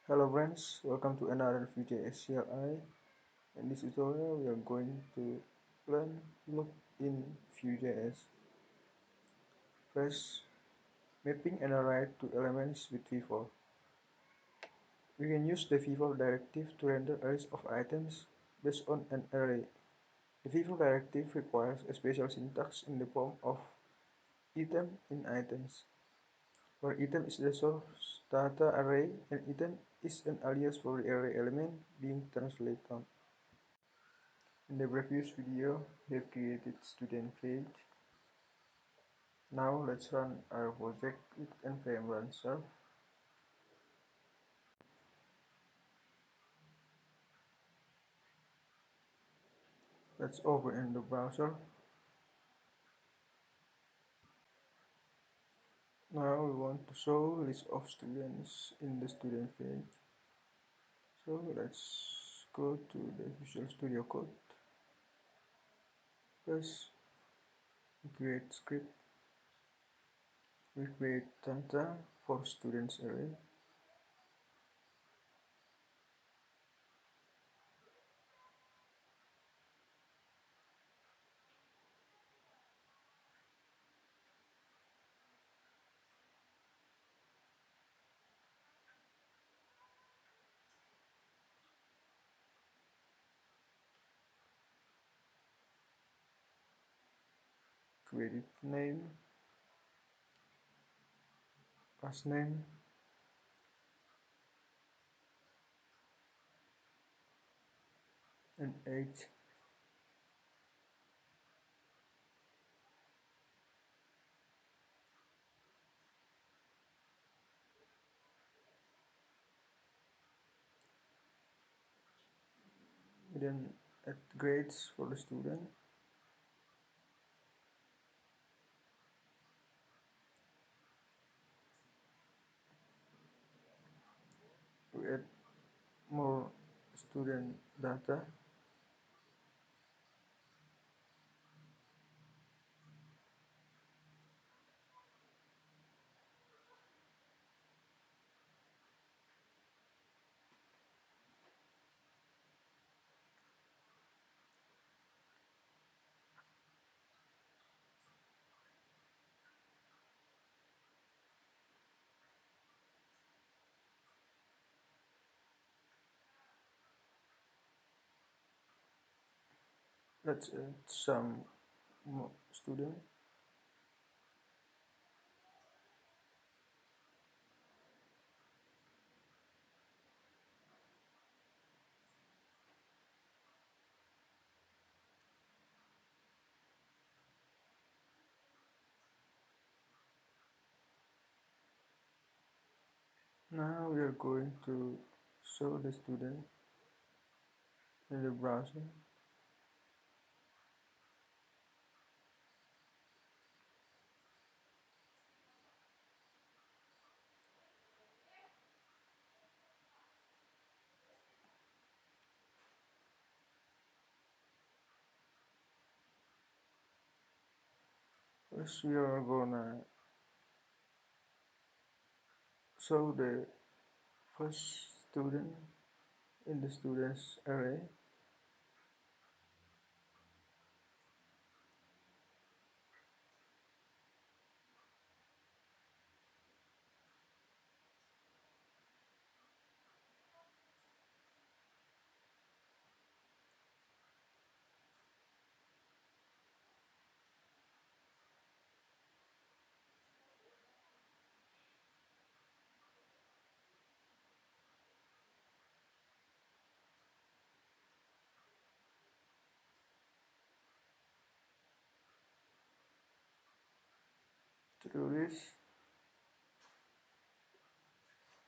Hello friends, welcome to another video SCLI. In this tutorial we are going to learn look in Vue.js. First, mapping an array to elements with v-for. We can use the v-for directive to render arrays of items based on an array. The v-for directive requires a special syntax in the form of item in items, where item is the source data array and item is an alias for the array element being translated on. In the previous video, we have created student page. Now let's run our project with npm run self. Let's open in the browser. Now we want to show list of students in the student page. So let's go to the Visual Studio Code. First, we create script. We create data for students array. Create name, last name, and age. We then add grades for the student. We add more student data. Let's add some more student. Now we are going to show the student in the browser. First we are gonna show the first student in the students array. To do this,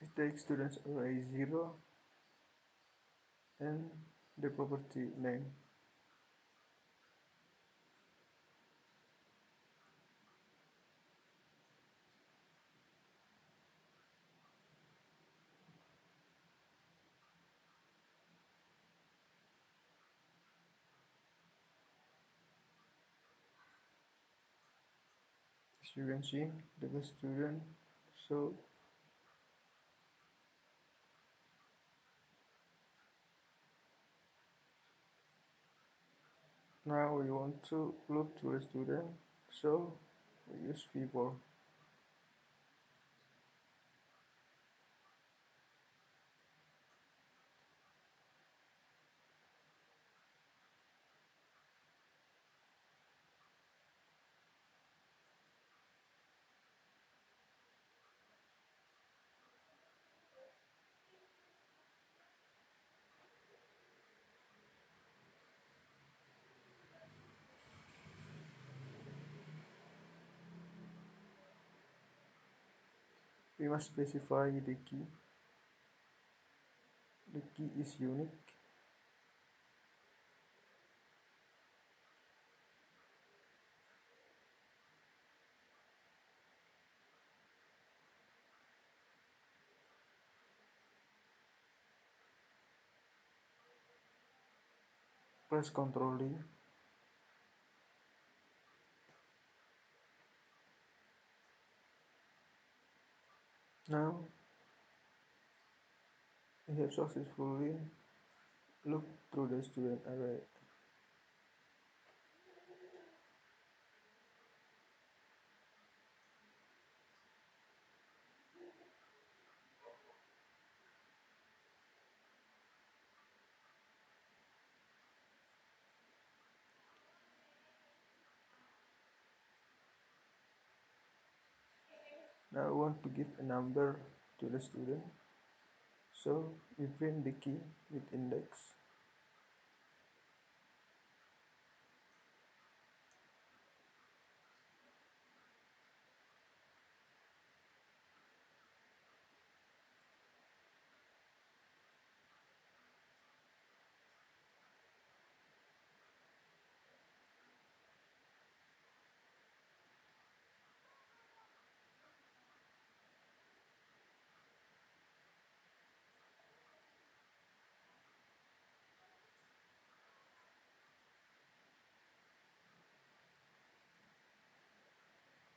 we take students array 0 and the property name. As you can see, the first student. So Now we want to look to the student, so we use V4. We must specify the key. The key is unique. Press Ctrl D. Now we have successfully looked through the student array. Now we want to give a number to the student, so we print the key with index.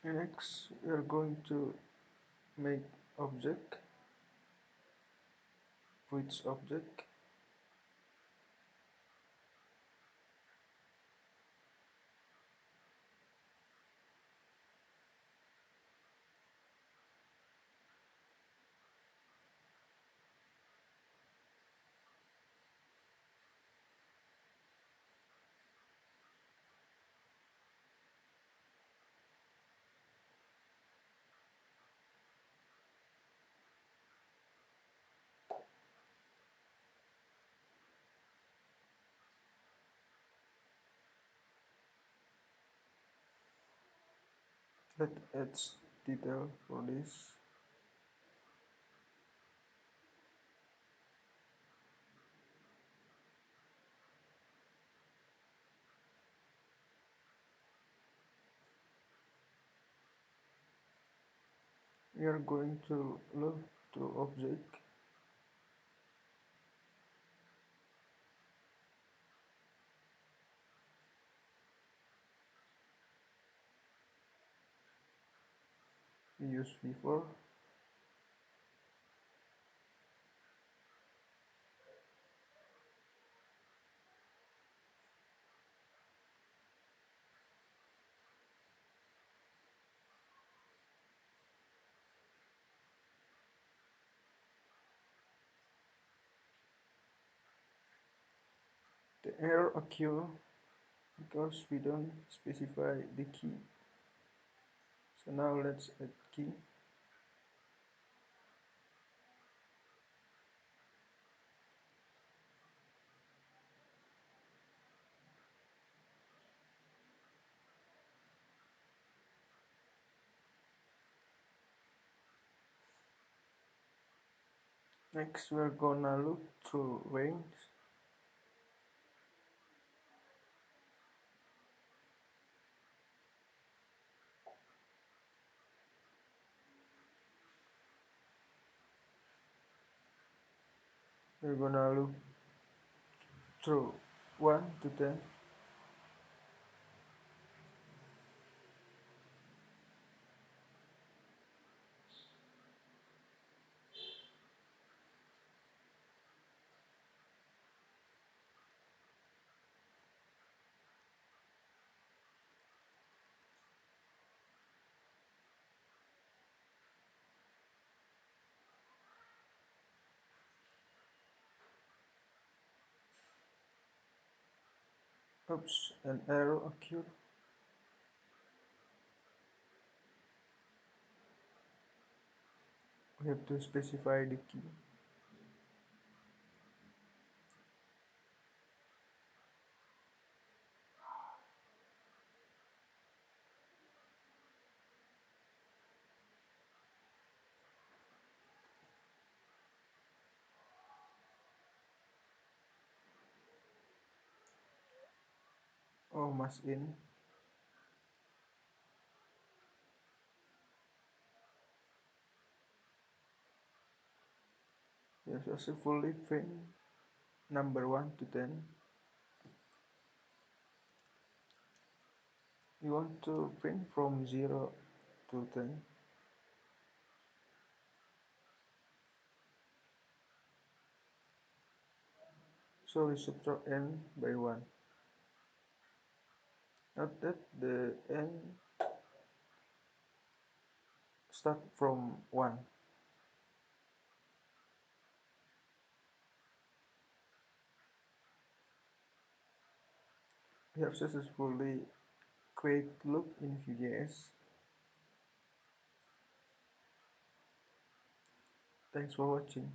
Next, we are going to make object, which object. Let's add detail for this. We are going to look to object. We use V4. The error occurs because we don't specify the key. So now let's add key. Next, we're gonna look through range. We're gonna look through 1 to 10. Oops, an error occurred. We have to specify the key. Oh, must in. We have successfully print number 1 to 10. We want to print from 0 to 10. So we subtract n by 1. Note that the n start from 1. We have successfully created loop in Vue.js. Thanks for watching.